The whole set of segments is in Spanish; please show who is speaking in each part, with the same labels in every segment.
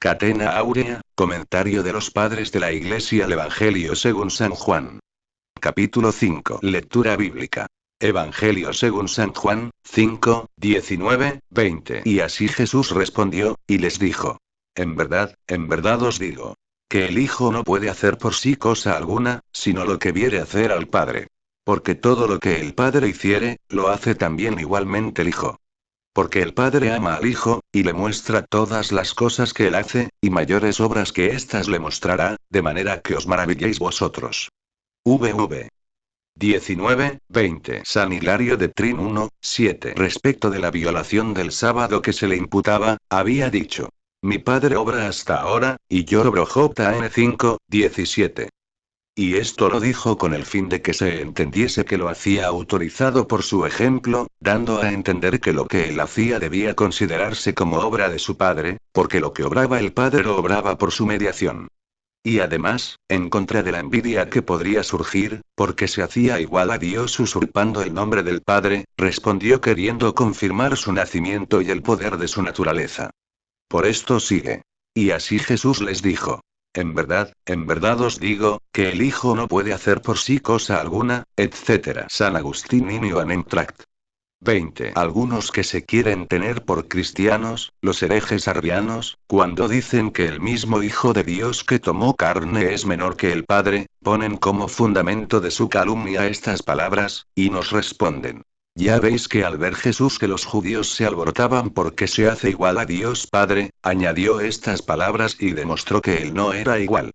Speaker 1: Catena Áurea, comentario de los padres de la Iglesia al Evangelio según San Juan. Capítulo 5. Lectura bíblica. Evangelio según San Juan, 5, 19, 20. Y así Jesús respondió, y les dijo: en verdad os digo, que el Hijo no puede hacer por sí cosa alguna, sino lo que viere hacer al Padre. Porque todo lo que el Padre hiciere, lo hace también igualmente el Hijo. Porque el Padre ama al Hijo, y le muestra todas las cosas que él hace, y mayores obras que éstas le mostrará, de manera que os maravilléis vosotros. VV 19, 20. San Hilario de Trin 1, 7. Respecto de la violación del sábado que se le imputaba, había dicho: mi Padre obra hasta ahora, y yo obro. JN 5, 17. Y esto lo dijo con el fin de que se entendiese que lo hacía autorizado por su ejemplo, dando a entender que lo que él hacía debía considerarse como obra de su Padre, porque lo que obraba el Padre lo obraba por su mediación. Y además, en contra de la envidia que podría surgir, porque se hacía igual a Dios usurpando el nombre del Padre, respondió queriendo confirmar su nacimiento y el poder de su naturaleza. Por esto sigue. Y así Jesús les dijo: en verdad os digo, que el Hijo no puede hacer por sí cosa alguna, etc. San Agustín Ninio Tract. 20. Algunos que se quieren tener por cristianos, los herejes arrianos, cuando dicen que el mismo Hijo de Dios que tomó carne es menor que el Padre, ponen como fundamento de su calumnia estas palabras, y nos responden: ya veis que al ver Jesús que los judíos se alborotaban porque se hace igual a Dios Padre, añadió estas palabras y demostró que él no era igual.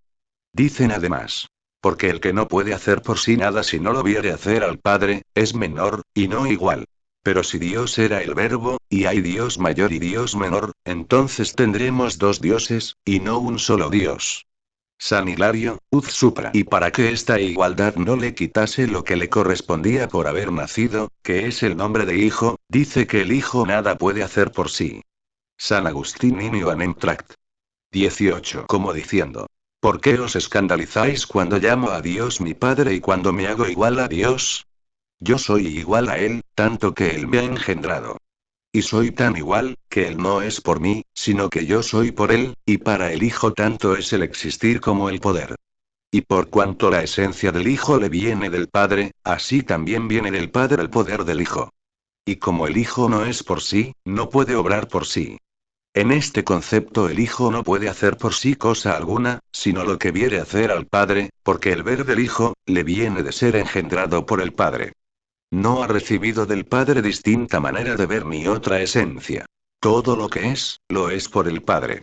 Speaker 1: Dicen además: porque el que no puede hacer por sí nada si no lo viere hacer al Padre, es menor, y no igual. Pero si Dios era el Verbo, y hay Dios mayor y Dios menor, entonces tendremos dos dioses, y no un solo Dios. San Hilario, Uz Supra. Y para que esta igualdad no le quitase lo que le correspondía por haber nacido, que es el nombre de Hijo, dice que el Hijo nada puede hacer por sí. San Agustín Ninio Tract. 18. Como diciendo: ¿por qué os escandalizáis cuando llamo a Dios mi Padre y cuando me hago igual a Dios? Yo soy igual a Él, tanto que Él me ha engendrado. Y soy tan igual, que Él no es por mí, sino que yo soy por Él, y para el Hijo tanto es el existir como el poder. Y por cuanto la esencia del Hijo le viene del Padre, así también viene del Padre el poder del Hijo. Y como el Hijo no es por sí, no puede obrar por sí. En este concepto el Hijo no puede hacer por sí cosa alguna, sino lo que viere hacer al Padre, porque el ver del Hijo, le viene de ser engendrado por el Padre. No ha recibido del Padre distinta manera de ver ni otra esencia. Todo lo que es, lo es por el Padre.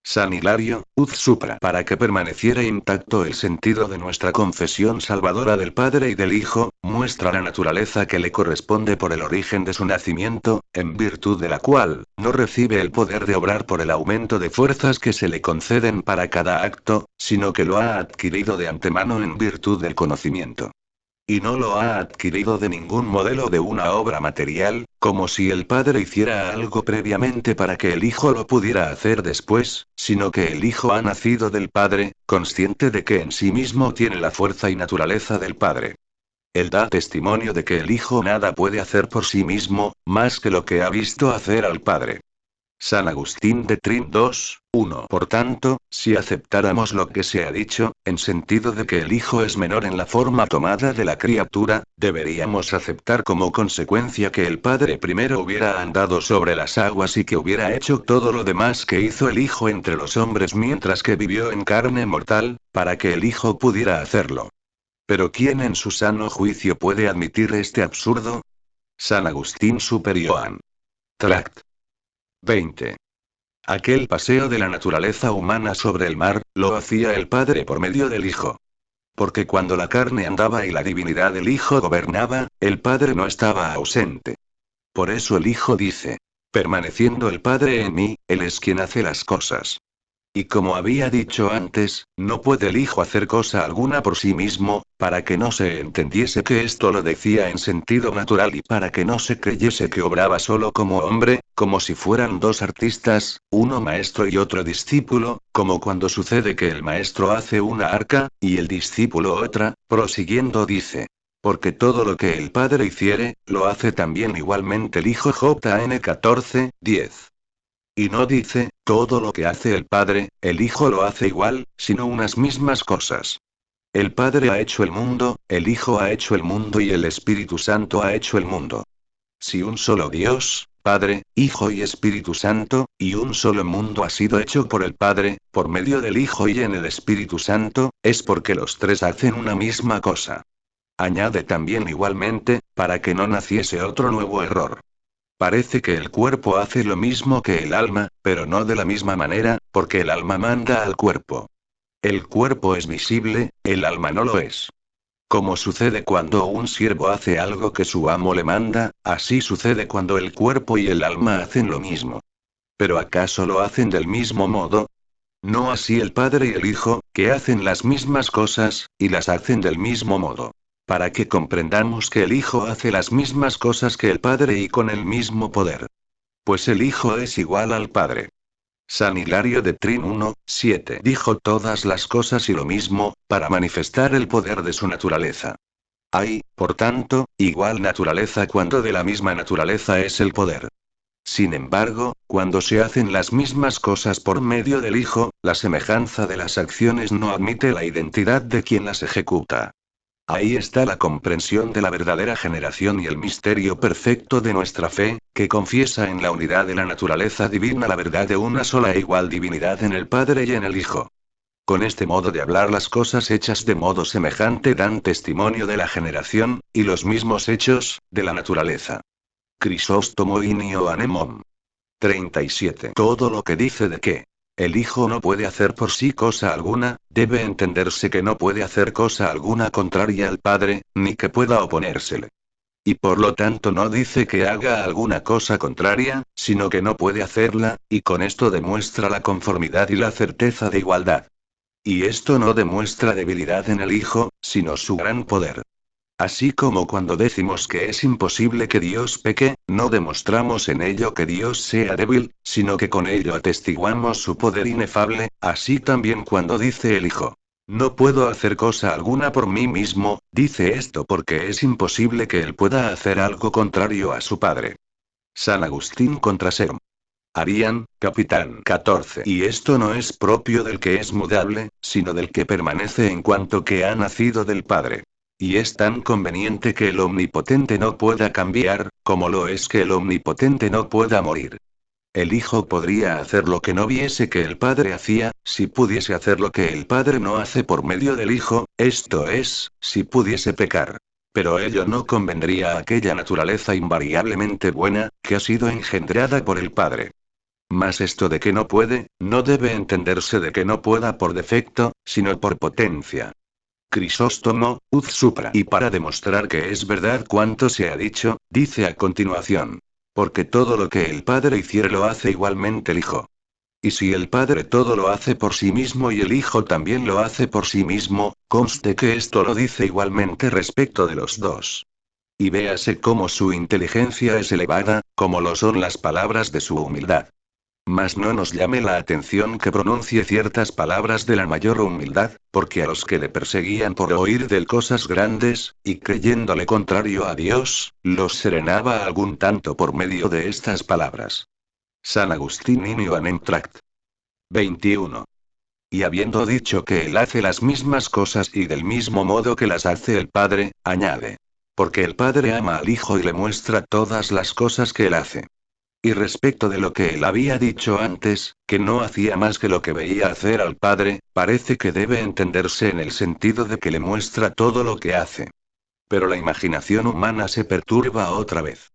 Speaker 1: San Hilario, Uz Supra. Para que permaneciera intacto el sentido de nuestra confesión salvadora del Padre y del Hijo, muestra la naturaleza que le corresponde por el origen de su nacimiento, en virtud de la cual, no recibe el poder de obrar por el aumento de fuerzas que se le conceden para cada acto, sino que lo ha adquirido de antemano en virtud del conocimiento. Y no lo ha adquirido de ningún modelo de una obra material, como si el Padre hiciera algo previamente para que el Hijo lo pudiera hacer después, sino que el Hijo ha nacido del Padre, consciente de que en sí mismo tiene la fuerza y naturaleza del Padre. Él da testimonio de que el Hijo nada puede hacer por sí mismo, más que lo que ha visto hacer al Padre. San Agustín de Trin 2, 1. Por tanto, si aceptáramos lo que se ha dicho, en sentido de que el Hijo es menor en la forma tomada de la criatura, deberíamos aceptar como consecuencia que el Padre primero hubiera andado sobre las aguas y que hubiera hecho todo lo demás que hizo el Hijo entre los hombres mientras que vivió en carne mortal, para que el Hijo pudiera hacerlo. Pero ¿quién en su sano juicio puede admitir este absurdo? San Agustín Superioan. Tract. 20. Aquel paseo de la naturaleza humana sobre el mar, lo hacía el Padre por medio del Hijo. Porque cuando la carne andaba y la divinidad del Hijo gobernaba, el Padre no estaba ausente. Por eso el Hijo dice: permaneciendo el Padre en mí, Él es quien hace las cosas. Y como había dicho antes, no puede el Hijo hacer cosa alguna por sí mismo, para que no se entendiese que esto lo decía en sentido natural y para que no se creyese que obraba solo como hombre, como si fueran dos artistas, uno maestro y otro discípulo, como cuando sucede que el maestro hace una arca, y el discípulo otra, prosiguiendo dice: porque todo lo que el Padre hiciere, lo hace también igualmente el Hijo. JN 14, 10. Y no dice, todo lo que hace el Padre, el Hijo lo hace igual, sino unas mismas cosas. El Padre ha hecho el mundo, el Hijo ha hecho el mundo y el Espíritu Santo ha hecho el mundo. Si un solo Dios, Padre, Hijo y Espíritu Santo, y un solo mundo ha sido hecho por el Padre, por medio del Hijo y en el Espíritu Santo, es porque los tres hacen una misma cosa. Añade también igualmente, para que no naciese otro nuevo error. Parece que el cuerpo hace lo mismo que el alma, pero no de la misma manera, porque el alma manda al cuerpo. El cuerpo es visible, el alma no lo es. Como sucede cuando un siervo hace algo que su amo le manda, así sucede cuando el cuerpo y el alma hacen lo mismo. ¿Pero acaso lo hacen del mismo modo? No así el Padre y el Hijo, que hacen las mismas cosas, y las hacen del mismo modo. Para que comprendamos que el Hijo hace las mismas cosas que el Padre y con el mismo poder. Pues el Hijo es igual al Padre. San Hilario de Trin 1:7 dijo todas las cosas y lo mismo, para manifestar el poder de su naturaleza. Hay, por tanto, igual naturaleza cuando de la misma naturaleza es el poder. Sin embargo, cuando se hacen las mismas cosas por medio del Hijo, la semejanza de las acciones no admite la identidad de quien las ejecuta. Ahí está la comprensión de la verdadera generación y el misterio perfecto de nuestra fe, que confiesa en la unidad de la naturaleza divina la verdad de una sola e igual divinidad en el Padre y en el Hijo. Con este modo de hablar las cosas hechas de modo semejante dan testimonio de la generación, y los mismos hechos, de la naturaleza. Crisóstomo Inio Anemon. 37. Todo lo que dice de que el Hijo no puede hacer por sí cosa alguna, debe entenderse que no puede hacer cosa alguna contraria al Padre, ni que pueda oponérsele. Y por lo tanto no dice que haga alguna cosa contraria, sino que no puede hacerla, y con esto demuestra la conformidad y la certeza de igualdad. Y esto no demuestra debilidad en el Hijo, sino su gran poder. Así como cuando decimos que es imposible que Dios peque, no demostramos en ello que Dios sea débil, sino que con ello atestiguamos su poder inefable, así también cuando dice el Hijo. No puedo hacer cosa alguna por mí mismo, dice esto porque es imposible que él pueda hacer algo contrario a su Padre. San Agustín contra Serm. Arián, Capitán 14. Y esto no es propio del que es mudable, sino del que permanece en cuanto que ha nacido del Padre. Y es tan conveniente que el Omnipotente no pueda cambiar, como lo es que el Omnipotente no pueda morir. El Hijo podría hacer lo que no viese que el Padre hacía, si pudiese hacer lo que el Padre no hace por medio del Hijo, esto es, si pudiese pecar. Pero ello no convendría a aquella naturaleza invariablemente buena, que ha sido engendrada por el Padre. Mas esto de que no puede, no debe entenderse de que no pueda por defecto, sino por potencia. Crisóstomo, Uz Supra. Y para demostrar que es verdad cuanto se ha dicho, dice a continuación. Porque todo lo que el Padre hiciere lo hace igualmente el Hijo. Y si el Padre todo lo hace por sí mismo y el Hijo también lo hace por sí mismo, conste que esto lo dice igualmente respecto de los dos. Y véase cómo su inteligencia es elevada, como lo son las palabras de su humildad. Mas no nos llame la atención que pronuncie ciertas palabras de la mayor humildad, porque a los que le perseguían por oír de él cosas grandes, y creyéndole contrario a Dios, los serenaba algún tanto por medio de estas palabras. San Agustín Inio Tract. 21. Y habiendo dicho que él hace las mismas cosas y del mismo modo que las hace el Padre, añade. Porque el Padre ama al Hijo y le muestra todas las cosas que él hace. Y respecto de lo que él había dicho antes, que no hacía más que lo que veía hacer al Padre, parece que debe entenderse en el sentido de que le muestra todo lo que hace. Pero la imaginación humana se perturba otra vez.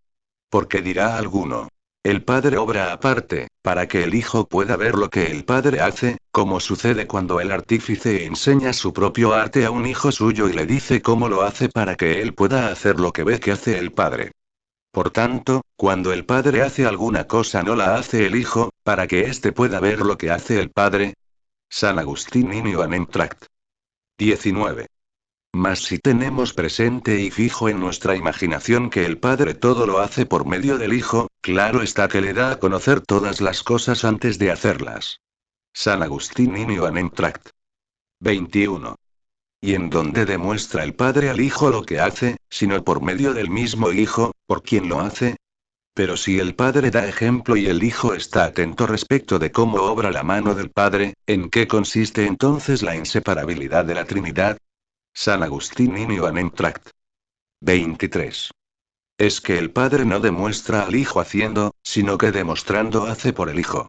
Speaker 1: Porque dirá alguno. El Padre obra aparte, para que el Hijo pueda ver lo que el Padre hace, como sucede cuando el artífice enseña su propio arte a un hijo suyo y le dice cómo lo hace para que él pueda hacer lo que ve que hace el Padre. Por tanto, cuando el Padre hace alguna cosa no la hace el Hijo, para que éste pueda ver lo que hace el Padre. San Agustín Inio Tract. 19. Mas si tenemos presente y fijo en nuestra imaginación que el Padre todo lo hace por medio del Hijo, claro está que le da a conocer todas las cosas antes de hacerlas. San Agustín Inio Tract. 21. Y en donde demuestra el Padre al Hijo lo que hace, sino por medio del mismo Hijo, por quien lo hace. Pero si el Padre da ejemplo y el Hijo está atento respecto de cómo obra la mano del Padre, ¿en qué consiste entonces la inseparabilidad de la Trinidad? San Agustín in Tract. 23. Es que el Padre no demuestra al Hijo haciendo, sino que demostrando hace por el Hijo.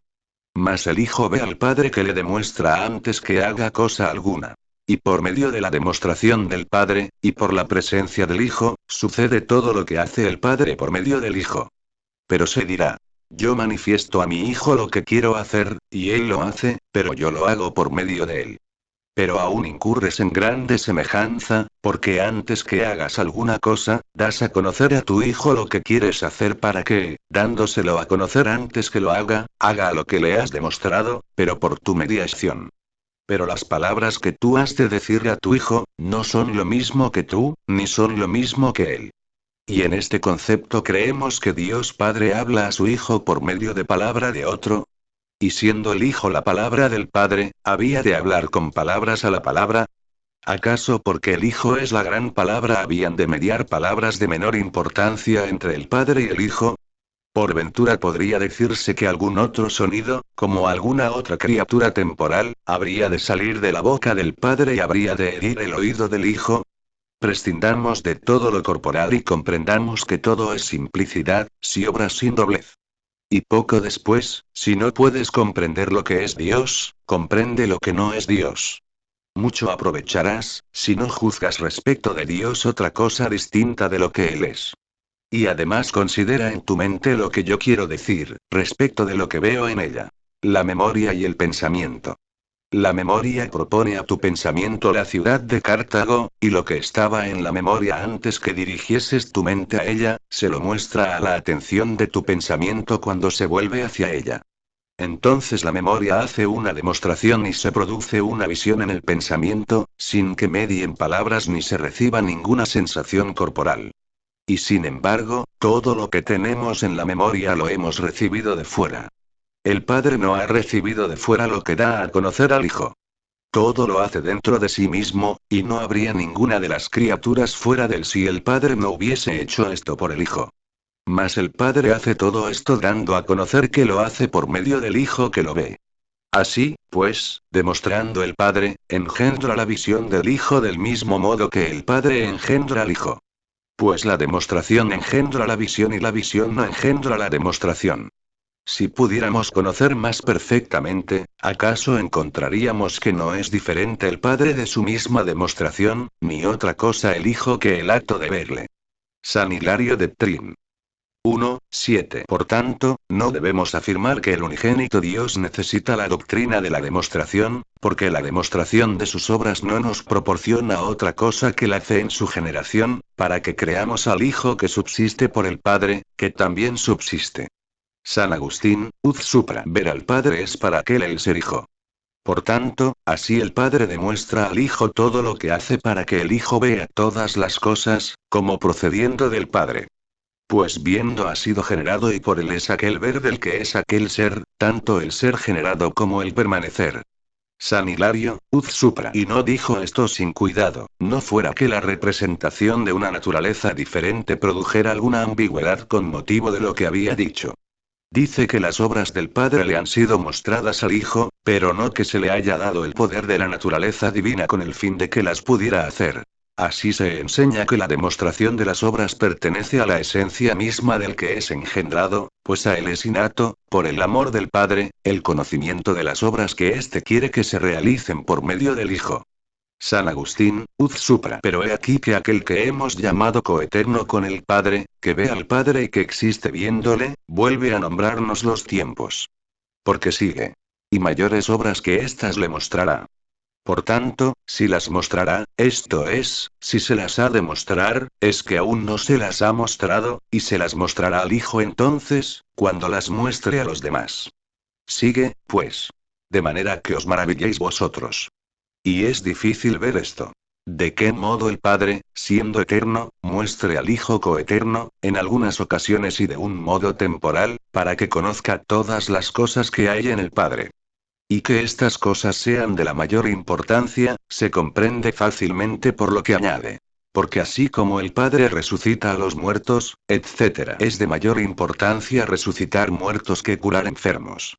Speaker 1: Mas el Hijo ve al Padre que le demuestra antes que haga cosa alguna. Y por medio de la demostración del Padre, y por la presencia del Hijo, sucede todo lo que hace el Padre por medio del Hijo. Pero se dirá, yo manifiesto a mi Hijo lo que quiero hacer, y Él lo hace, pero yo lo hago por medio de Él. Pero aún incurres en grande semejanza, porque antes que hagas alguna cosa, das a conocer a tu Hijo lo que quieres hacer para que, dándoselo a conocer antes que lo haga lo que le has demostrado, pero por tu mediación. Pero las palabras que tú has de decirle a tu Hijo, no son lo mismo que tú, ni son lo mismo que Él. Y en este concepto creemos que Dios Padre habla a su Hijo por medio de palabra de otro. Y siendo el Hijo la palabra del Padre, ¿había de hablar con palabras a la palabra? ¿Acaso porque el Hijo es la gran palabra habían de mediar palabras de menor importancia entre el Padre y el Hijo? Por ventura podría decirse que algún otro sonido, como alguna otra criatura temporal, habría de salir de la boca del Padre y habría de herir el oído del Hijo. Prescindamos de todo lo corporal y comprendamos que todo es simplicidad, si obras sin doblez. Y poco después, si no puedes comprender lo que es Dios, comprende lo que no es Dios. Mucho aprovecharás, si no juzgas respecto de Dios otra cosa distinta de lo que Él es. Y además considera en tu mente lo que yo quiero decir, respecto de lo que veo en ella. La memoria y el pensamiento. La memoria propone a tu pensamiento la ciudad de Cartago, y lo que estaba en la memoria antes que dirigieses tu mente a ella, se lo muestra a la atención de tu pensamiento cuando se vuelve hacia ella. Entonces la memoria hace una demostración y se produce una visión en el pensamiento, sin que medien palabras ni se reciba ninguna sensación corporal. Y sin embargo, todo lo que tenemos en la memoria lo hemos recibido de fuera. El Padre no ha recibido de fuera lo que da a conocer al Hijo. Todo lo hace dentro de sí mismo, y no habría ninguna de las criaturas fuera de él si el Padre no hubiese hecho esto por el Hijo. Mas el Padre hace todo esto dando a conocer que lo hace por medio del Hijo que lo ve. Así, pues, demostrando el Padre, engendra la visión del Hijo del mismo modo que el Padre engendra al Hijo. Pues la demostración engendra la visión y la visión no engendra la demostración. Si pudiéramos conocer más perfectamente, ¿acaso encontraríamos que no es diferente el Padre de su misma demostración, ni otra cosa el Hijo que el acto de verle? San Hilario de Trin. 1:7. Por tanto, no debemos afirmar que el unigénito Dios necesita la doctrina de la demostración, porque la demostración de sus obras no nos proporciona otra cosa que la fe en su generación, para que creamos al Hijo que subsiste por el Padre, que también subsiste. San Agustín, Uz Supra. Ver al Padre es para aquel el ser Hijo. Por tanto, así el Padre demuestra al Hijo todo lo que hace para que el Hijo vea todas las cosas, como procediendo del Padre. Pues viendo ha sido generado y por él es aquel ver del que es aquel ser, tanto el ser generado como el permanecer. San Hilario, Uz Supra. Y no dijo esto sin cuidado, no fuera que la representación de una naturaleza diferente produjera alguna ambigüedad con motivo de lo que había dicho. Dice que las obras del Padre le han sido mostradas al Hijo, pero no que se le haya dado el poder de la naturaleza divina con el fin de que las pudiera hacer. Así se enseña que la demostración de las obras pertenece a la esencia misma del que es engendrado, pues a él es innato, por el amor del Padre, el conocimiento de las obras que éste quiere que se realicen por medio del Hijo. San Agustín, Uz Supra. Pero he aquí que aquel que hemos llamado coeterno con el Padre, que ve al Padre y que existe viéndole, vuelve a nombrarnos los tiempos. Porque sigue. Y mayores obras que éstas le mostrará. Por tanto, si las mostrará, esto es, si se las ha de mostrar, es que aún no se las ha mostrado, y se las mostrará al Hijo entonces, cuando las muestre a los demás. Sigue, pues. De manera que os maravilléis vosotros. Y es difícil ver esto. ¿De qué modo el Padre, siendo eterno, muestre al Hijo coeterno, en algunas ocasiones y de un modo temporal, para que conozca todas las cosas que hay en el Padre? Y que estas cosas sean de la mayor importancia, se comprende fácilmente por lo que añade. Porque así como el Padre resucita a los muertos, etc., es de mayor importancia resucitar muertos que curar enfermos.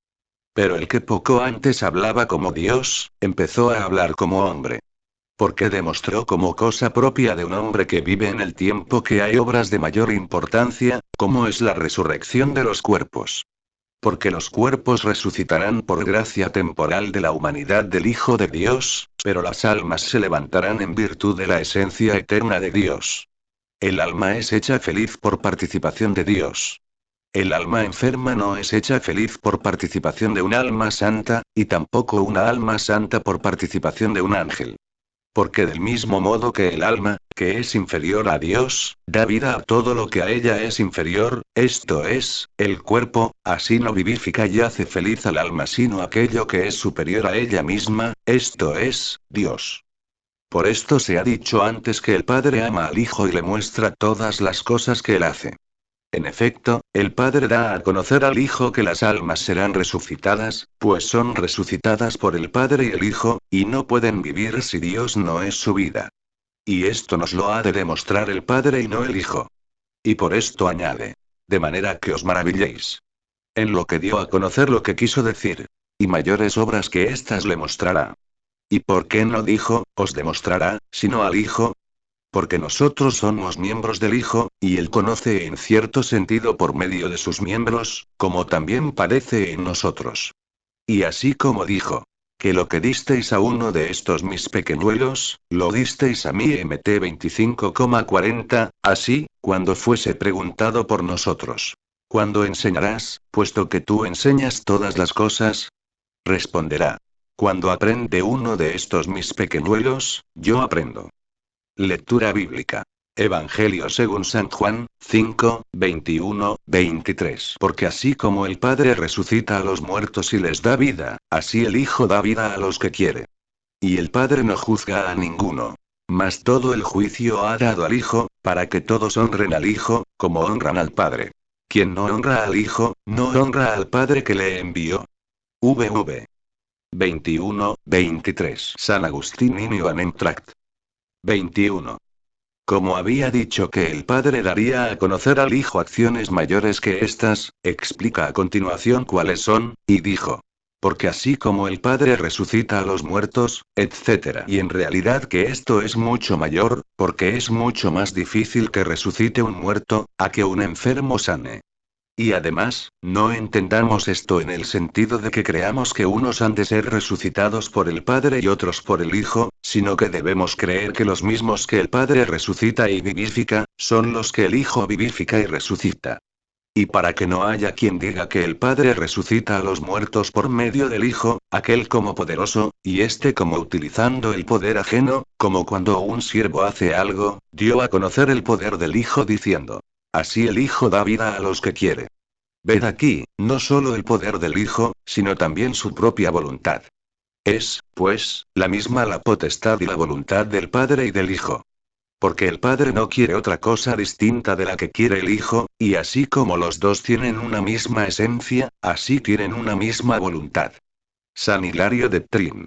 Speaker 1: Pero el que poco antes hablaba como Dios, empezó a hablar como hombre. Porque demostró como cosa propia de un hombre que vive en el tiempo que hay obras de mayor importancia, como es la resurrección de los cuerpos. Porque los cuerpos resucitarán por gracia temporal de la humanidad del Hijo de Dios, pero las almas se levantarán en virtud de la esencia eterna de Dios. El alma es hecha feliz por participación de Dios. El alma enferma no es hecha feliz por participación de un alma santa, y tampoco una alma santa por participación de un ángel. Porque del mismo modo que el alma, que es inferior a Dios, da vida a todo lo que a ella es inferior, esto es, el cuerpo, así no vivifica y hace feliz al alma sino aquello que es superior a ella misma, esto es, Dios. Por esto se ha dicho antes que el Padre ama al Hijo y le muestra todas las cosas que él hace. En efecto, el Padre da a conocer al Hijo que las almas serán resucitadas, pues son resucitadas por el Padre y el Hijo, y no pueden vivir si Dios no es su vida. Y esto nos lo ha de demostrar el Padre y no el Hijo. Y por esto añade. De manera que os maravilléis. En lo que dio a conocer lo que quiso decir. Y mayores obras que éstas le mostrará. ¿Y por qué no dijo, os demostrará, sino al Hijo? Porque nosotros somos miembros del Hijo, y Él conoce en cierto sentido por medio de sus miembros, como también padece en nosotros. Y así como dijo, que lo que disteis a uno de estos mis pequeñuelos, lo disteis a mí Mt 25,40, así, cuando fuese preguntado por nosotros. ¿Cuándo enseñarás, puesto que tú enseñas todas las cosas? Responderá. Cuando aprende uno de estos mis pequeñuelos, yo aprendo. Lectura bíblica. Evangelio según San Juan, 5, 21, 23. Porque así como el Padre resucita a los muertos y les da vida, así el Hijo da vida a los que quiere. Y el Padre no juzga a ninguno. Mas todo el juicio ha dado al Hijo, para que todos honren al Hijo, como honran al Padre. Quien no honra al Hijo, no honra al Padre que le envió. VV 21, 23. San Agustín in Ioannem Tract. 21. Como había dicho que el Padre daría a conocer al Hijo acciones mayores que estas, explica a continuación cuáles son, y dijo. Porque así como el Padre resucita a los muertos, etc. Y en realidad que esto es mucho mayor, porque es mucho más difícil que resucite un muerto, a que un enfermo sane. Y además, no entendamos esto en el sentido de que creamos que unos han de ser resucitados por el Padre y otros por el Hijo, sino que debemos creer que los mismos que el Padre resucita y vivifica, son los que el Hijo vivifica y resucita. Y para que no haya quien diga que el Padre resucita a los muertos por medio del Hijo, aquel como poderoso, y este como utilizando el poder ajeno, como cuando un siervo hace algo, dio a conocer el poder del Hijo diciendo. Así el Hijo da vida a los que quiere. Ved aquí, no solo el poder del Hijo, sino también su propia voluntad. Es, pues, la misma la potestad y la voluntad del Padre y del Hijo. Porque el Padre no quiere otra cosa distinta de la que quiere el Hijo, y así como los dos tienen una misma esencia, así tienen una misma voluntad. San Hilario de Trin.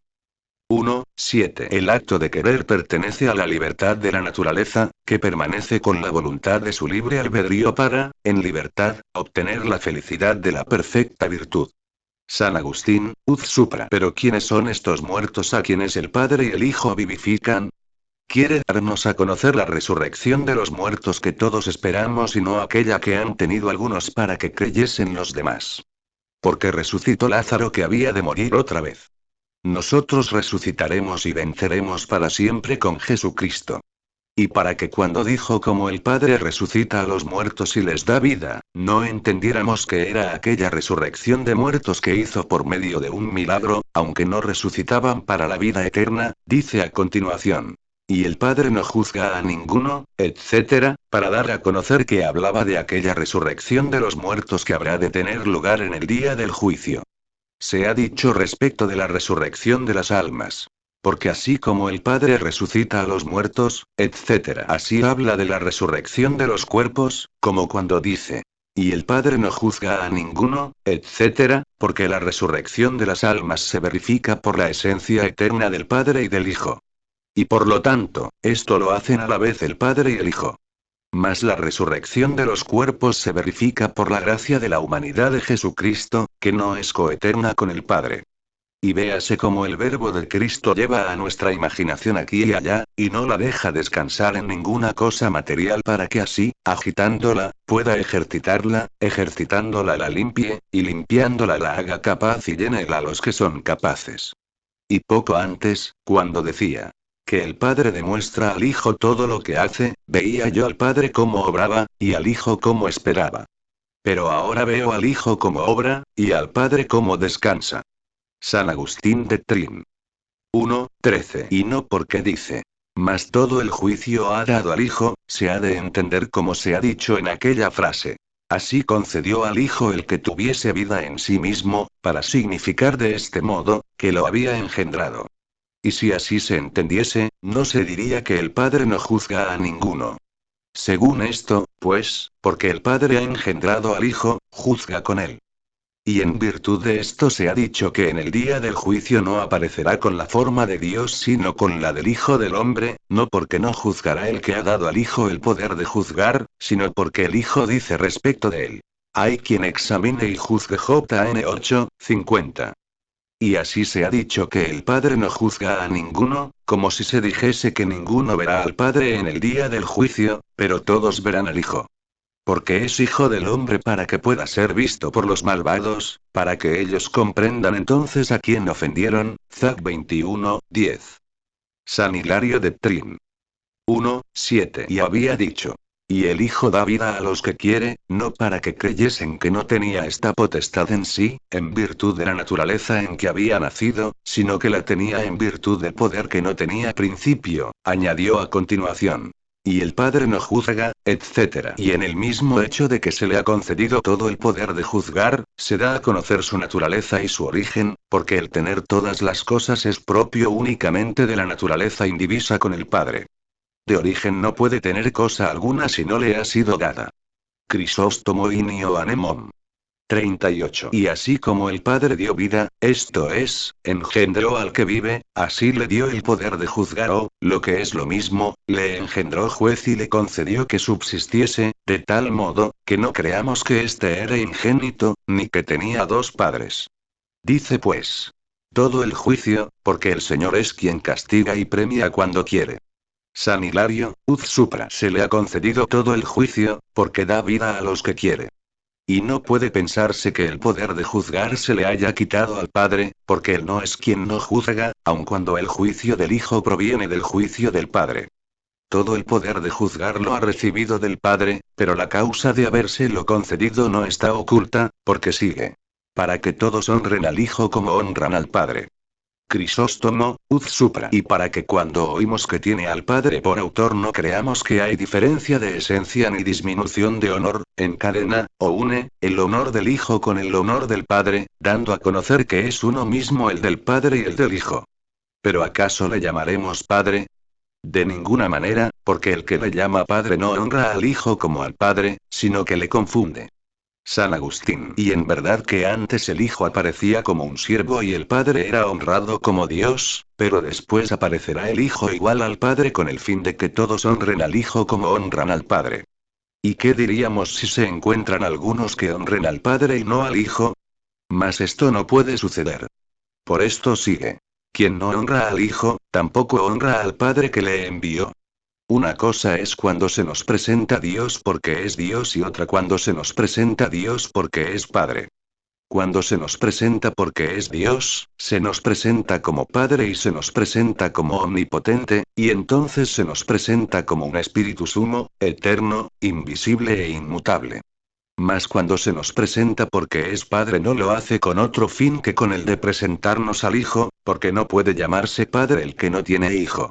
Speaker 1: 1, 7. El acto de querer pertenece a la libertad de la naturaleza, que permanece con la voluntad de su libre albedrío para, en libertad, obtener la felicidad de la perfecta virtud. San Agustín, Uz Supra. Pero ¿quiénes son estos muertos a quienes el Padre y el Hijo vivifican? Quiere darnos a conocer la resurrección de los muertos que todos esperamos y no aquella que han tenido algunos para que creyesen los demás. Porque resucitó Lázaro que había de morir otra vez. Nosotros resucitaremos y venceremos para siempre con Jesucristo. Y para que cuando dijo como el Padre resucita a los muertos y les da vida, no entendiéramos que era aquella resurrección de muertos que hizo por medio de un milagro, aunque no resucitaban para la vida eterna, dice a continuación. Y el Padre no juzga a ninguno, etc., para dar a conocer que hablaba de aquella resurrección de los muertos que habrá de tener lugar en el día del juicio. Se ha dicho respecto de la resurrección de las almas. Porque así como el Padre resucita a los muertos, etc., así habla de la resurrección de los cuerpos, como cuando dice. Y el Padre no juzga a ninguno, etc., porque la resurrección de las almas se verifica por la esencia eterna del Padre y del Hijo. Y por lo tanto, esto lo hacen a la vez el Padre y el Hijo. Mas la resurrección de los cuerpos se verifica por la gracia de la humanidad de Jesucristo, que no es coeterna con el Padre. Y véase cómo el verbo de Cristo lleva a nuestra imaginación aquí y allá, y no la deja descansar en ninguna cosa material para que así, agitándola, pueda ejercitarla, ejercitándola la limpie, y limpiándola la haga capaz y llénela a los que son capaces. Y poco antes, cuando decía que el Padre demuestra al Hijo todo lo que hace, veía yo al Padre cómo obraba, y al Hijo cómo esperaba. Pero ahora veo al Hijo cómo obra, y al Padre cómo descansa. San Agustín de Trin. 1:13. Y no porque dice. Mas todo el juicio ha dado al Hijo, se ha de entender como se ha dicho en aquella frase. Así concedió al Hijo el que tuviese vida en sí mismo, para significar de este modo, que lo había engendrado. Y si así se entendiese, no se diría que el Padre no juzga a ninguno. Según esto, pues, porque el Padre ha engendrado al Hijo, juzga con él. Y en virtud de esto se ha dicho que en el día del juicio no aparecerá con la forma de Dios sino con la del Hijo del Hombre, no porque no juzgará el que ha dado al Hijo el poder de juzgar, sino porque el Hijo dice respecto de él. Hay quien examine y juzgue. JN 8:50. Y así se ha dicho que el Padre no juzga a ninguno, como si se dijese que ninguno verá al Padre en el día del juicio, pero todos verán al Hijo. Porque es Hijo del Hombre para que pueda ser visto por los malvados, para que ellos comprendan entonces a quién ofendieron. Zac 21:10. San Hilario de Trin. 1:7. Y había dicho. Y el Hijo da vida a los que quiere, no para que creyesen que no tenía esta potestad en sí, en virtud de la naturaleza en que había nacido, sino que la tenía en virtud del poder que no tenía principio, añadió a continuación. Y el Padre no juzga, etc. Y en el mismo hecho de que se le ha concedido todo el poder de juzgar, se da a conocer su naturaleza y su origen, porque el tener todas las cosas es propio únicamente de la naturaleza indivisa con el Padre. De origen no puede tener cosa alguna si no le ha sido dada. Crisóstomo Inio Anemon. 38. Y así como el Padre dio vida, esto es, engendró al que vive, así le dio el poder de juzgar o, lo que es lo mismo, le engendró juez y le concedió que subsistiese, de tal modo, que no creamos que éste era ingénito, ni que tenía dos padres. Dice pues. Todo el juicio, porque el Señor es quien castiga y premia cuando quiere. San Hilario, Uz Supra. Se le ha concedido todo el juicio, porque da vida a los que quiere. Y no puede pensarse que el poder de juzgar se le haya quitado al Padre, porque Él no es quien no juzga, aun cuando el juicio del Hijo proviene del juicio del Padre. Todo el poder de juzgar lo ha recibido del Padre, pero la causa de habérselo concedido no está oculta, porque sigue. Para que todos honren al Hijo como honran al Padre. Crisóstomo, Uz Supra. Y para que cuando oímos que tiene al Padre por autor no creamos que hay diferencia de esencia ni disminución de honor, encadena, o une, el honor del Hijo con el honor del Padre, dando a conocer que es uno mismo el del Padre y el del Hijo. ¿Pero acaso le llamaremos Padre? De ninguna manera, porque el que le llama Padre no honra al Hijo como al Padre, sino que le confunde. San Agustín. Y en verdad que antes el Hijo aparecía como un siervo y el Padre era honrado como Dios, pero después aparecerá el Hijo igual al Padre con el fin de que todos honren al Hijo como honran al Padre. ¿Y qué diríamos si se encuentran algunos que honren al Padre y no al Hijo? Mas esto no puede suceder. Por esto sigue. Quien no honra al Hijo, tampoco honra al Padre que le envió. Una cosa es cuando se nos presenta Dios porque es Dios y otra cuando se nos presenta Dios porque es Padre. Cuando se nos presenta porque es Dios, se nos presenta como Padre y se nos presenta como omnipotente, y entonces se nos presenta como un Espíritu sumo, eterno, invisible e inmutable. Mas cuando se nos presenta porque es Padre no lo hace con otro fin que con el de presentarnos al Hijo, porque no puede llamarse Padre el que no tiene Hijo.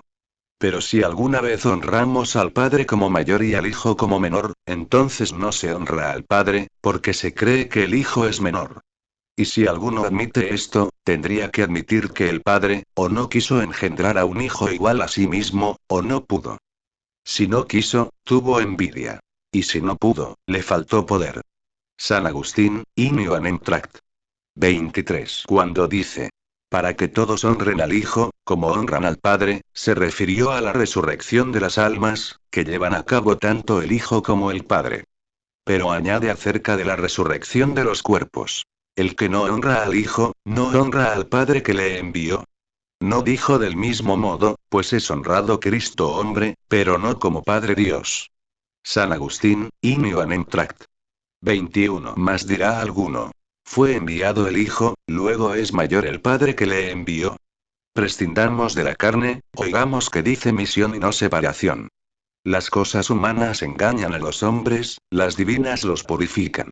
Speaker 1: Pero si alguna vez honramos al Padre como mayor y al Hijo como menor, entonces no se honra al Padre, porque se cree que el Hijo es menor. Y si alguno admite esto, tendría que admitir que el Padre, o no quiso engendrar a un Hijo igual a sí mismo, o no pudo. Si no quiso, tuvo envidia. Y si no pudo, le faltó poder. San Agustín, Inio Anem Tract. 23. Cuando dice. para que todos honren al Hijo, como honran al Padre, se refirió a la resurrección de las almas, que llevan a cabo tanto el Hijo como el Padre. Pero añade acerca de la resurrección de los cuerpos. El que no honra al Hijo, no honra al Padre que le envió. No dijo del mismo modo, pues es honrado Cristo hombre, pero no como Padre Dios. San Agustín, In Ioannem Tract. 21. Mas dirá alguno. Fue enviado el Hijo, luego es mayor el Padre que le envió. Prescindamos de la carne, oigamos que dice misión y no separación. Las cosas humanas engañan a los hombres, las divinas los purifican.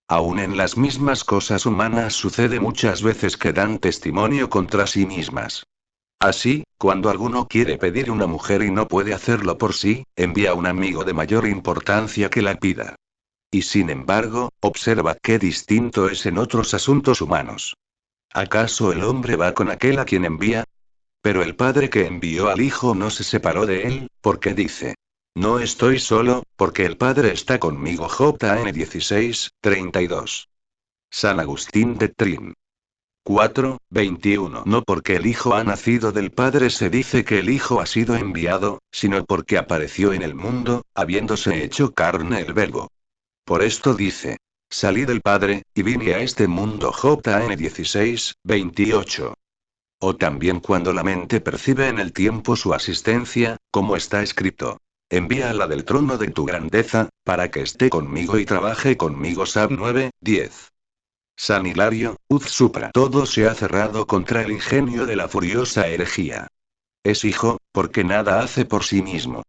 Speaker 1: Aún en las mismas cosas humanas sucede muchas veces que dan testimonio contra sí mismas. Así, cuando alguno quiere pedir una mujer y no puede hacerlo por sí, envía a un amigo de mayor importancia que la pida. Y sin embargo, observa qué distinto es en otros asuntos humanos. ¿Acaso el hombre va con aquel a quien envía? Pero el Padre que envió al Hijo no se separó de él, porque dice: No estoy solo, porque el Padre está conmigo. JN 16, 32. San Agustín de Trin. 4, 21. No porque el Hijo ha nacido del Padre se dice que el Hijo ha sido enviado, sino porque apareció en el mundo, habiéndose hecho carne el Verbo. Por esto dice: Salí del Padre, y vine a este mundo. JN 16, 28. O también cuando la mente percibe en el tiempo su asistencia, como está escrito: Envíala del trono de tu grandeza, para que esté conmigo y trabaje conmigo. Sab 9, 10. San Hilario, Uz Supra. Todo se ha cerrado contra el ingenio de la furiosa herejía. Es Hijo, porque nada hace por sí mismo.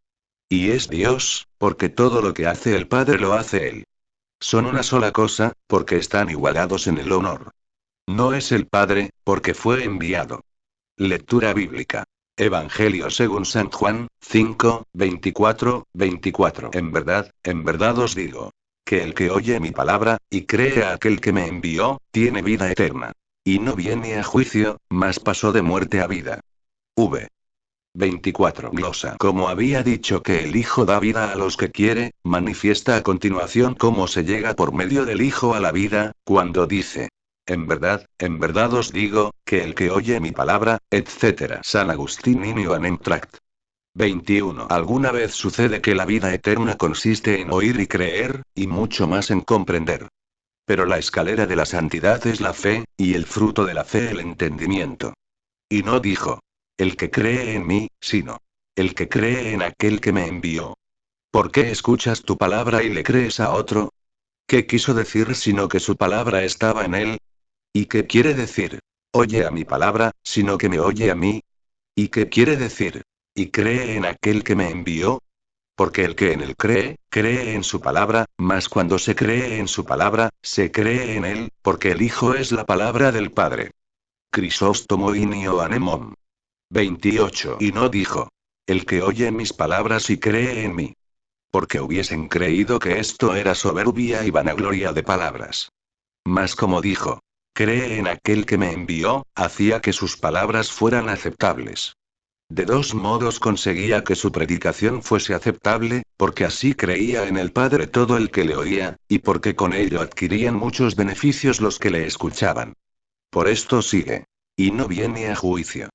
Speaker 1: Y es Dios, porque todo lo que hace el Padre lo hace Él. Son una sola cosa, porque están igualados en el honor. No es el Padre, porque fue enviado. Lectura bíblica. Evangelio según San Juan, 5, 24, 24. En verdad os digo, que el que oye mi palabra, y cree a aquel que me envió, tiene vida eterna. Y no viene a juicio, mas pasó de muerte a vida. V. 24. Glosa. Como había dicho que el Hijo da vida a los que quiere, manifiesta a continuación cómo se llega por medio del Hijo a la vida, cuando dice: en verdad os digo, que el que oye mi palabra, etc. San Agustín In Ioannem Tract. 21. Alguna vez sucede que la vida eterna consiste en oír y creer, y mucho más en comprender. Pero la escalera de la santidad es la fe, y el fruto de la fe el entendimiento. Y no dijo: el que cree en mí, sino: el que cree en aquel que me envió. ¿Por qué escuchas tu palabra y le crees a otro? ¿Qué quiso decir sino que su palabra estaba en él? ¿Y qué quiere decir? Oye a mi palabra, sino que me oye a mí. ¿Y qué quiere decir? Y cree en aquel que me envió. Porque el que en él cree, cree en su palabra, mas cuando se cree en su palabra, se cree en él, porque el Hijo es la palabra del Padre. Crisóstomo in Ioannem. 28. Y no dijo: el que oye mis palabras y cree en mí. Porque hubiesen creído que esto era soberbia y vanagloria de palabras. Mas como dijo: cree en aquel que me envió, hacía que sus palabras fueran aceptables. De dos modos conseguía que su predicación fuese aceptable, porque así creía en el Padre todo el que le oía, y porque con ello adquirían muchos beneficios los que le escuchaban. Por esto sigue. Y no viene a juicio.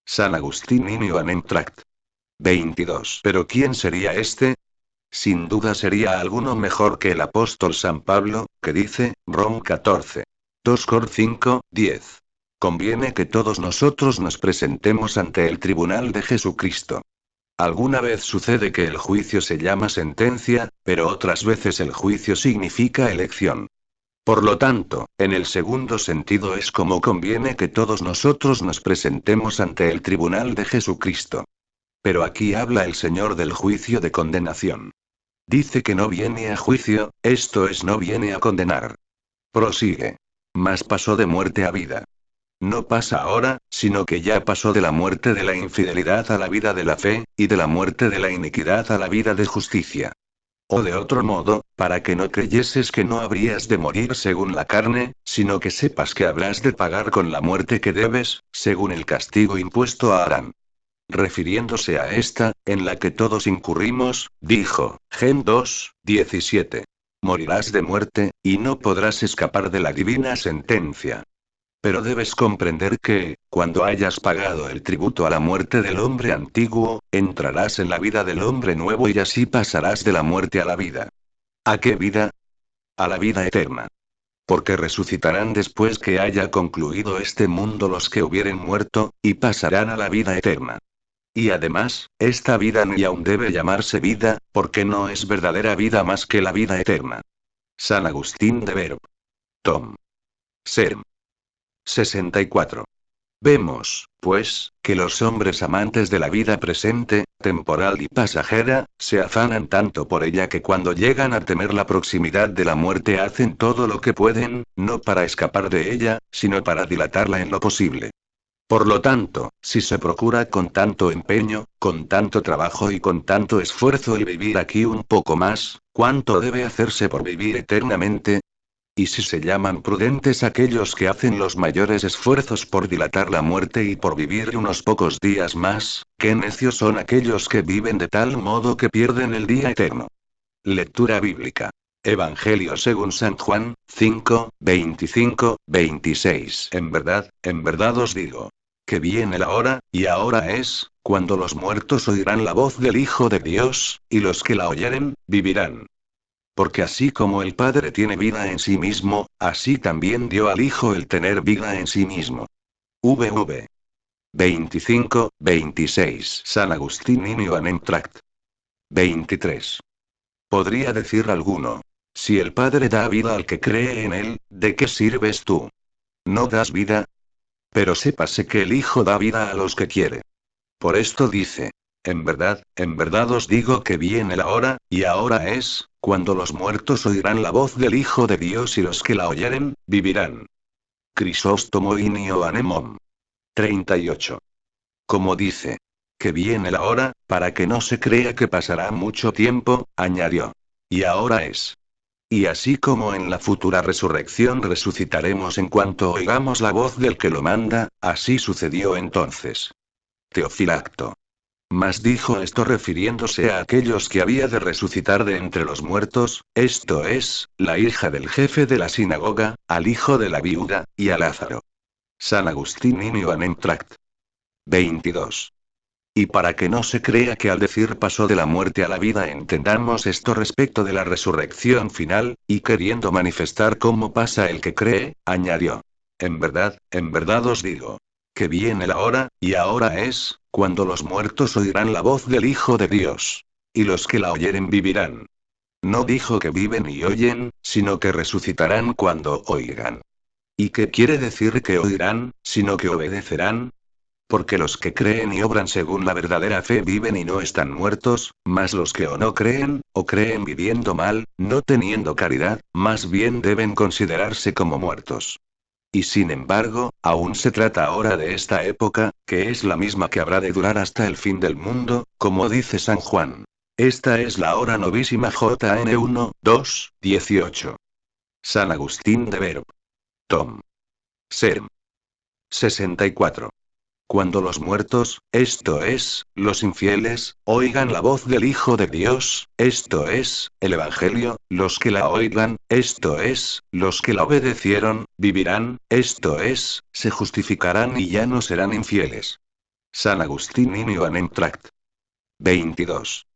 Speaker 1: San Agustín In Ioannem Tract. 22. Pero ¿quién sería este? Sin duda sería alguno mejor que el apóstol San Pablo, que dice, Rom 14. 2 Cor 5, 10. Conviene que todos nosotros nos presentemos ante el tribunal de Jesucristo. Alguna vez sucede que el juicio se llama sentencia, pero otras veces el juicio significa elección. Por lo tanto, en el segundo sentido es como conviene que todos nosotros nos presentemos ante el tribunal de Jesucristo. Pero aquí habla el Señor del juicio de condenación. Dice que no viene a juicio, esto es, no viene a condenar. Prosigue. Mas pasó de muerte a vida. No pasa ahora, sino que ya pasó de la muerte de la infidelidad a la vida de la fe, y de la muerte de la iniquidad a la vida de justicia. O de otro modo, para que no creyeses que no habrías de morir según la carne, sino que sepas que habrás de pagar con la muerte que debes, según el castigo impuesto a Adán. Refiriéndose a esta, en la que todos incurrimos, dijo, Gen 2, 17. Morirás de muerte, y no podrás escapar de la divina sentencia. Pero debes comprender que, cuando hayas pagado el tributo a la muerte del hombre antiguo, entrarás en la vida del hombre nuevo y así pasarás de la muerte a la vida. ¿A qué vida? A la vida eterna. Porque resucitarán después que haya concluido este mundo los que hubieren muerto, y pasarán a la vida eterna. Y además, esta vida ni aún debe llamarse vida, porque no es verdadera vida más que la vida eterna. San Agustín de Verb. Tom. Serm. 64. Vemos, pues, que los hombres amantes de la vida presente, temporal y pasajera, se afanan tanto por ella que cuando llegan a temer la proximidad de la muerte hacen todo lo que pueden, no para escapar de ella, sino para dilatarla en lo posible. Por lo tanto, si se procura con tanto empeño, con tanto trabajo y con tanto esfuerzo el vivir aquí un poco más, ¿cuánto debe hacerse por vivir eternamente? Y si se llaman prudentes aquellos que hacen los mayores esfuerzos por dilatar la muerte y por vivir unos pocos días más, qué necios son aquellos que viven de tal modo que pierden el día eterno. Lectura bíblica. Evangelio según San Juan, 5, 25, 26. En verdad os digo, que viene la hora, y ahora es, cuando los muertos oirán la voz del Hijo de Dios, y los que la oyeren, vivirán. Porque así como el Padre tiene vida en sí mismo, así también dio al Hijo el tener vida en sí mismo. VV 25, 26. San Agustín in Tract. 23. Podría decir alguno. Si el Padre da vida al que cree en él, ¿de qué sirves tú? ¿No das vida? Pero sépase que el Hijo da vida a los que quiere. Por esto dice. En verdad os digo que viene la hora, y ahora es, cuando los muertos oirán la voz del Hijo de Dios y los que la oyeren, vivirán. Crisóstomo in Ioannemon. 38. Como dice. Que viene la hora, para que no se crea que pasará mucho tiempo, añadió. Y ahora es. Y así como en la futura resurrección resucitaremos en cuanto oigamos la voz del que lo manda, así sucedió entonces. Teofilacto. Mas dijo esto refiriéndose a aquellos que había de resucitar de entre los muertos, esto es, la hija del jefe de la sinagoga, al hijo de la viuda, y a Lázaro. San Agustín in Tract. 22. Y para que no se crea que al decir pasó de la muerte a la vida entendamos esto respecto de la resurrección final, y queriendo manifestar cómo pasa el que cree, añadió. En verdad os digo. Que viene la hora, y ahora es, cuando los muertos oirán la voz del Hijo de Dios. Y los que la oyeren vivirán. No dijo que viven y oyen, sino que resucitarán cuando oigan. ¿Y qué quiere decir que oirán, sino que obedecerán? Porque los que creen y obran según la verdadera fe viven y no están muertos, mas los que o no creen, o creen viviendo mal, no teniendo caridad, más bien deben considerarse como muertos. Y sin embargo, aún se trata ahora de esta época, que es la misma que habrá de durar hasta el fin del mundo, como dice San Juan. Esta es la hora novísima JN 1, 2, 18. San Agustín de Verb. Tom. Serm. 64. Cuando los muertos, esto es, los infieles, oigan la voz del Hijo de Dios, esto es, el Evangelio, los que la oigan, esto es, los que la obedecieron, vivirán, esto es, se justificarán y ya no serán infieles. San Agustín in Tract. 22.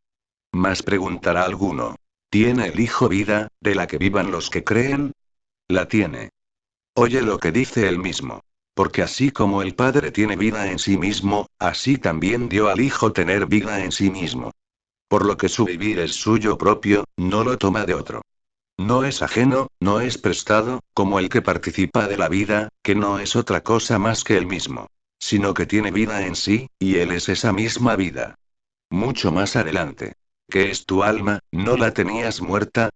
Speaker 1: Mas preguntará alguno. ¿Tiene el Hijo vida, de la que vivan los que creen? La tiene. Oye lo que dice él mismo. Porque así como el Padre tiene vida en sí mismo, así también dio al Hijo tener vida en sí mismo. Por lo que su vivir es suyo propio, no lo toma de otro. No es ajeno, no es prestado, como el que participa de la vida, que no es otra cosa más que él mismo. Sino que tiene vida en sí, y él es esa misma vida. Mucho más adelante. ¿Qué es tu alma, no la tenías muerta?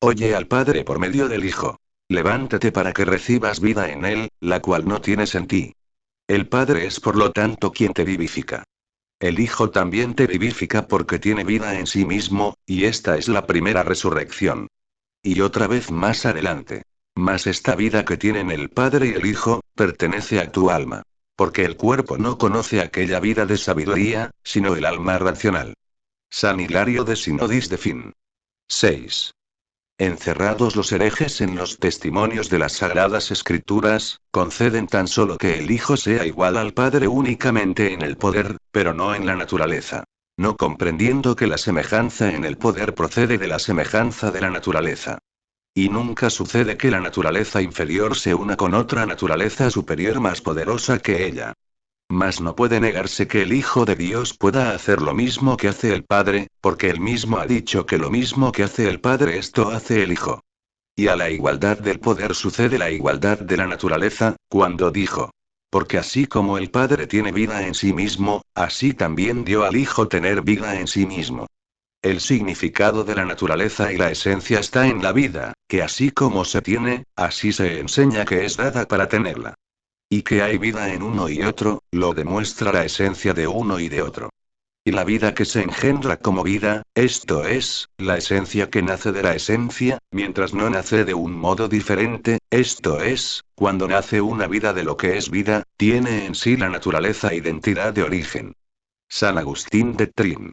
Speaker 1: Oye al Padre por medio del Hijo. Levántate para que recibas vida en él, la cual no tienes en ti. El Padre es por lo tanto quien te vivifica. El Hijo también te vivifica porque tiene vida en sí mismo, y esta es la primera resurrección. Y otra vez más adelante. Mas esta vida que tienen el Padre y el Hijo, pertenece a tu alma. Porque el cuerpo no conoce aquella vida de sabiduría, sino el alma racional. San Hilario de Sinodis de Fin. 6. Encerrados los herejes en los testimonios de las sagradas escrituras, conceden tan solo que el Hijo sea igual al Padre únicamente en el poder, pero no en la naturaleza. No comprendiendo que la semejanza en el poder procede de la semejanza de la naturaleza. Y nunca sucede que la naturaleza inferior se una con otra naturaleza superior más poderosa que ella. Mas no puede negarse que el Hijo de Dios pueda hacer lo mismo que hace el Padre, porque él mismo ha dicho que lo mismo que hace el Padre esto hace el Hijo. Y a la igualdad del poder sucede la igualdad de la naturaleza, cuando dijo: porque así como el Padre tiene vida en sí mismo, así también dio al Hijo tener vida en sí mismo. El significado de la naturaleza y la esencia está en la vida, que así como se tiene, así se enseña que es dada para tenerla. Y que hay vida en uno y otro, lo demuestra la esencia de uno y de otro. Y la vida que se engendra como vida, esto es, la esencia que nace de la esencia, mientras no nace de un modo diferente, esto es, cuando nace una vida de lo que es vida, tiene en sí la naturaleza e identidad de origen. San Agustín de Trin.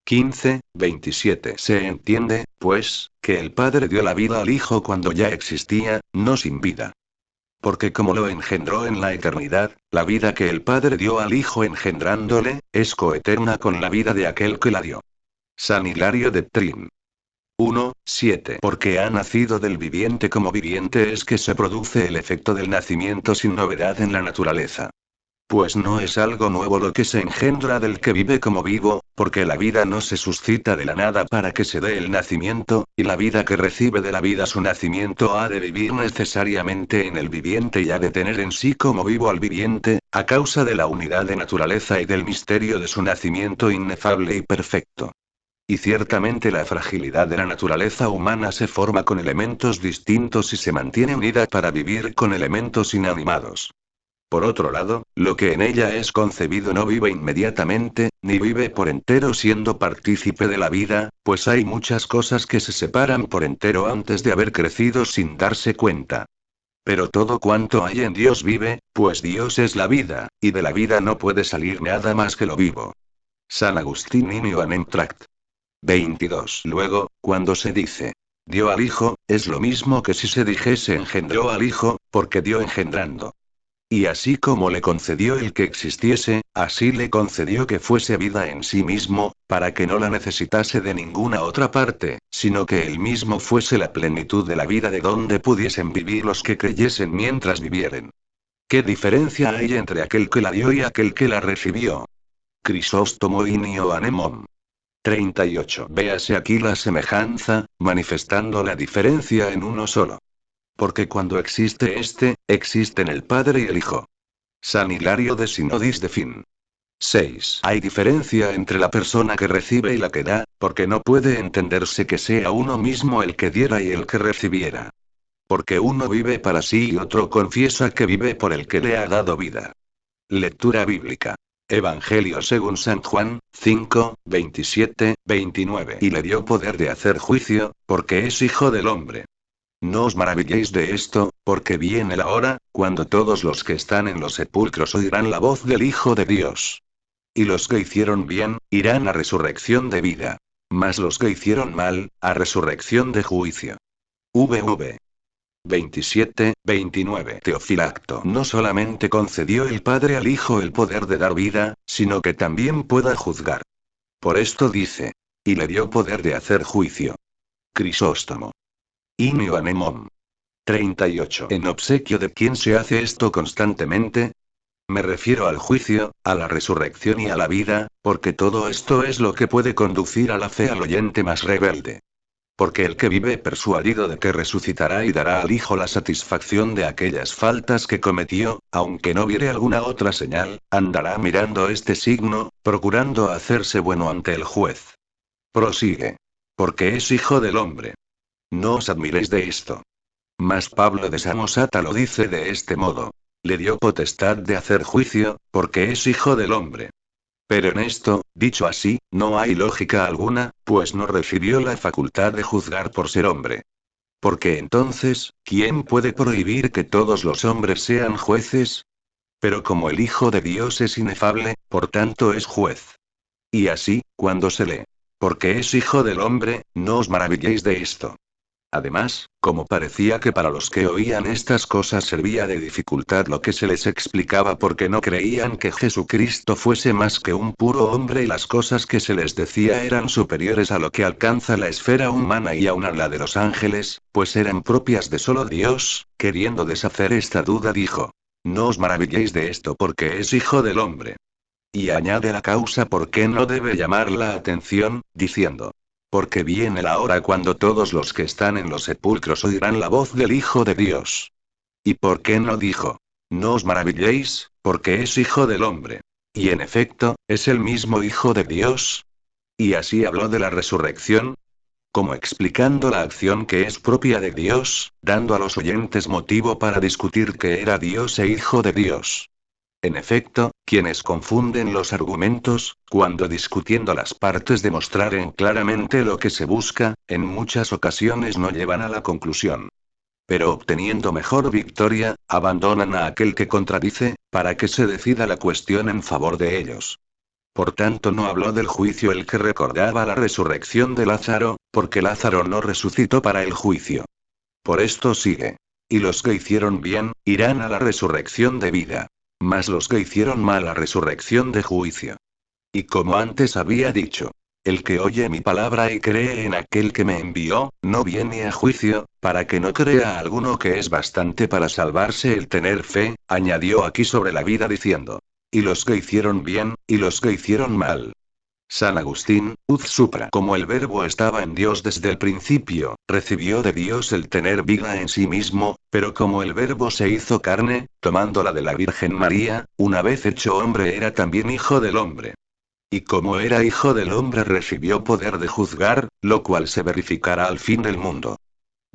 Speaker 1: 15:27. Se entiende, pues, que el Padre dio la vida al Hijo cuando ya existía, no sin vida. Porque como lo engendró en la eternidad, la vida que el Padre dio al Hijo engendrándole, es coeterna con la vida de aquel que la dio. San Hilario de Trin. 1:7. Porque ha nacido del viviente como viviente es que se produce el efecto del nacimiento sin novedad en la naturaleza. Pues no es algo nuevo lo que se engendra del que vive como vivo, porque la vida no se suscita de la nada para que se dé el nacimiento, y la vida que recibe de la vida su nacimiento ha de vivir necesariamente en el viviente y ha de tener en sí como vivo al viviente, a causa de la unidad de naturaleza y del misterio de su nacimiento inefable y perfecto. Y ciertamente la fragilidad de la naturaleza humana se forma con elementos distintos y se mantiene unida para vivir con elementos inanimados. Por otro lado, lo que en ella es concebido no vive inmediatamente, ni vive por entero siendo partícipe de la vida, pues hay muchas cosas que se separan por entero antes de haber crecido sin darse cuenta. Pero todo cuanto hay en Dios vive, pues Dios es la vida, y de la vida no puede salir nada más que lo vivo. San Agustín in Tract. 22. Luego, cuando se dice: dio al Hijo, es lo mismo que si se dijese engendró al Hijo, porque dio engendrando. Y así como le concedió el que existiese, así le concedió que fuese vida en sí mismo, para que no la necesitase de ninguna otra parte, sino que él mismo fuese la plenitud de la vida de donde pudiesen vivir los que creyesen mientras vivieren. ¿Qué diferencia hay entre aquel que la dio y aquel que la recibió? Crisóstomo in Ioannemon. 38. Véase aquí la semejanza, manifestando la diferencia en uno solo. Porque cuando existe existen el Padre y el Hijo. San Hilario de Sinodis de Fin. 6. Hay diferencia entre la persona que recibe y la que da, porque no puede entenderse que sea uno mismo el que diera y el que recibiera. Porque uno vive para sí y otro confiesa que vive por el que le ha dado vida. Lectura bíblica. Evangelio según San Juan, 5:27-29. Y le dio poder de hacer juicio, porque es Hijo del Hombre. No os maravilléis de esto, porque viene la hora, cuando todos los que están en los sepulcros oirán la voz del Hijo de Dios. Y los que hicieron bien, irán a resurrección de vida. Mas los que hicieron mal, a resurrección de juicio. VV 27-29. Teofilacto no solamente concedió el Padre al Hijo el poder de dar vida, sino que también pueda juzgar. Por esto dice: y le dio poder de hacer juicio. Crisóstomo. In Ioannemon. 38. ¿En obsequio de quién se hace esto constantemente? Me refiero al juicio, a la resurrección y a la vida, porque todo esto es lo que puede conducir a la fe al oyente más rebelde. Porque el que vive persuadido de que resucitará y dará al Hijo la satisfacción de aquellas faltas que cometió, aunque no viere alguna otra señal, andará mirando este signo, procurando hacerse bueno ante el juez. Prosigue. Porque es Hijo del Hombre. No os admiréis de esto. Mas Pablo de Samosata lo dice de este modo: le dio potestad de hacer juicio, porque es Hijo del Hombre. Pero en esto, dicho así, no hay lógica alguna, pues no recibió la facultad de juzgar por ser hombre. Porque entonces, ¿quién puede prohibir que todos los hombres sean jueces? Pero como el Hijo de Dios es inefable, por tanto es juez. Y así, cuando se lee: porque es Hijo del Hombre, no os maravilléis de esto. Además, como parecía que para los que oían estas cosas servía de dificultad lo que se les explicaba porque no creían que Jesucristo fuese más que un puro hombre y las cosas que se les decía eran superiores a lo que alcanza la esfera humana y aun a la de los ángeles, pues eran propias de solo Dios, queriendo deshacer esta duda dijo: No os maravilléis de esto porque es hijo del hombre. Y añade la causa por qué no debe llamar la atención, diciendo: Porque viene la hora cuando todos los que están en los sepulcros oirán la voz del Hijo de Dios. ¿Y por qué no dijo: No os maravilléis, porque es hijo del hombre? Y en efecto, es el mismo Hijo de Dios. Y así habló de la resurrección, como explicando la acción que es propia de Dios, dando a los oyentes motivo para discutir que era Dios e Hijo de Dios. En efecto, quienes confunden los argumentos, cuando discutiendo las partes demostraren claramente lo que se busca, en muchas ocasiones no llevan a la conclusión. Pero obteniendo mejor victoria, abandonan a aquel que contradice, para que se decida la cuestión en favor de ellos. Por tanto no habló del juicio el que recordaba la resurrección de Lázaro, porque Lázaro no resucitó para el juicio. Por esto sigue. Y los que hicieron bien, irán a la resurrección de vida. Mas los que hicieron mal a resurrección de juicio. Y como antes había dicho: El que oye mi palabra y cree en aquel que me envió, no viene a juicio, para que no crea alguno que es bastante para salvarse el tener fe, añadió aquí sobre la vida diciendo: Y los que hicieron bien, y los que hicieron mal. San Agustín, uz supra. Como el Verbo estaba en Dios desde el principio, recibió de Dios el tener vida en sí mismo, pero como el Verbo se hizo carne, tomándola de la Virgen María, una vez hecho hombre era también hijo del hombre. Y como era hijo del hombre recibió poder de juzgar, lo cual se verificará al fin del mundo.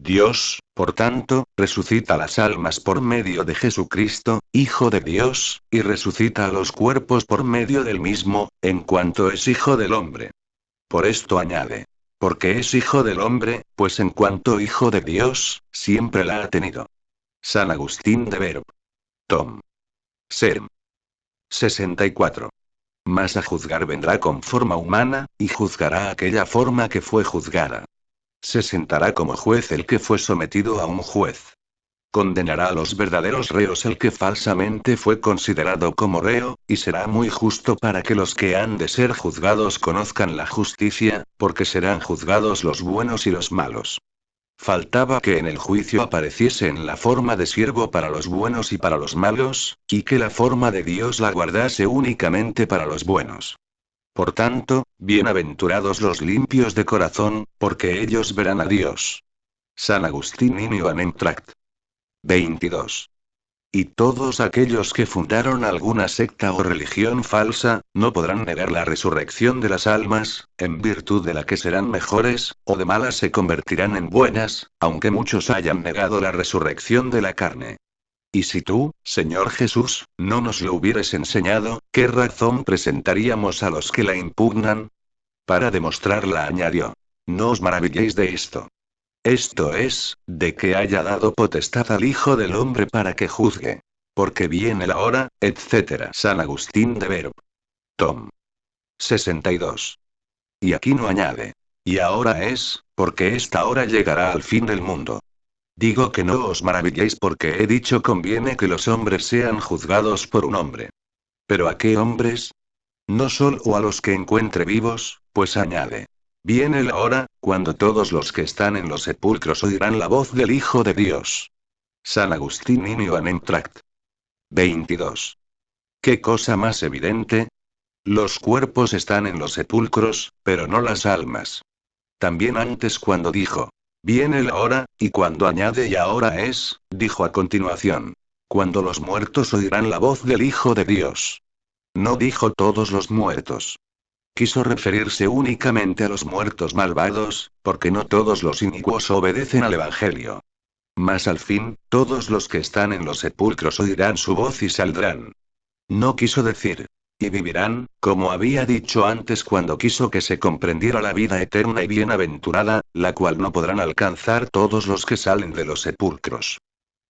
Speaker 1: Dios, por tanto, resucita las almas por medio de Jesucristo, Hijo de Dios, y resucita a los cuerpos por medio del mismo, en cuanto es Hijo del hombre. Por esto añade: Porque es Hijo del hombre, pues en cuanto Hijo de Dios, siempre la ha tenido. San Agustín de Verb. Tom. Serm. 64. Mas a juzgar vendrá con forma humana, y juzgará aquella forma que fue juzgada. Se sentará como juez el que fue sometido a un juez. Condenará a los verdaderos reos el que falsamente fue considerado como reo, y será muy justo para que los que han de ser juzgados conozcan la justicia, porque serán juzgados los buenos y los malos. Faltaba que en el juicio apareciese en la forma de siervo para los buenos y para los malos, y que la forma de Dios la guardase únicamente para los buenos. Por tanto, bienaventurados los limpios de corazón, porque ellos verán a Dios. San Agustín in Ioannem Tract. 22. Y todos aquellos que fundaron alguna secta o religión falsa, no podrán negar la resurrección de las almas, en virtud de la que serán mejores, o de malas se convertirán en buenas, aunque muchos hayan negado la resurrección de la carne. Y si tú, Señor Jesús, no nos lo hubieras enseñado, ¿qué razón presentaríamos a los que la impugnan? Para demostrarla añadió: No os maravilléis de esto. Esto es, de que haya dado potestad al Hijo del Hombre para que juzgue. Porque viene la hora, etc. San Agustín de Verb. Tom. 62. Y aquí no añade: Y ahora es, porque esta hora llegará al fin del mundo. Digo que no os maravilléis porque he dicho conviene que los hombres sean juzgados por un hombre. ¿Pero a qué hombres? No solo a los que encuentre vivos, pues añade: Viene la hora, cuando todos los que están en los sepulcros oirán la voz del Hijo de Dios. San Agustín in Ioannem Tract. 22. ¿Qué cosa más evidente? Los cuerpos están en los sepulcros, pero no las almas. También antes cuando dijo: Viene la hora, y cuando añade y ahora es, dijo a continuación: Cuando los muertos oirán la voz del Hijo de Dios. No dijo todos los muertos. Quiso referirse únicamente a los muertos malvados, porque no todos los inicuos obedecen al Evangelio. Mas al fin, todos los que están en los sepulcros oirán su voz y saldrán. No quiso decir: y vivirán, como había dicho antes cuando quiso que se comprendiera la vida eterna y bienaventurada, la cual no podrán alcanzar todos los que salen de los sepulcros.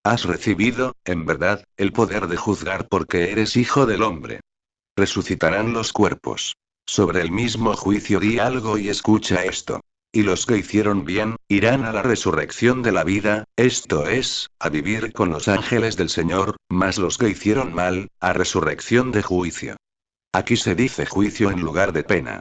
Speaker 1: Has recibido, en verdad, el poder de juzgar porque eres hijo del hombre. Resucitarán los cuerpos. Sobre el mismo juicio di algo y escucha esto. Y los que hicieron bien, irán a la resurrección de la vida, esto es, a vivir con los ángeles del Señor, mas los que hicieron mal, a resurrección de juicio. Aquí se dice juicio en lugar de pena.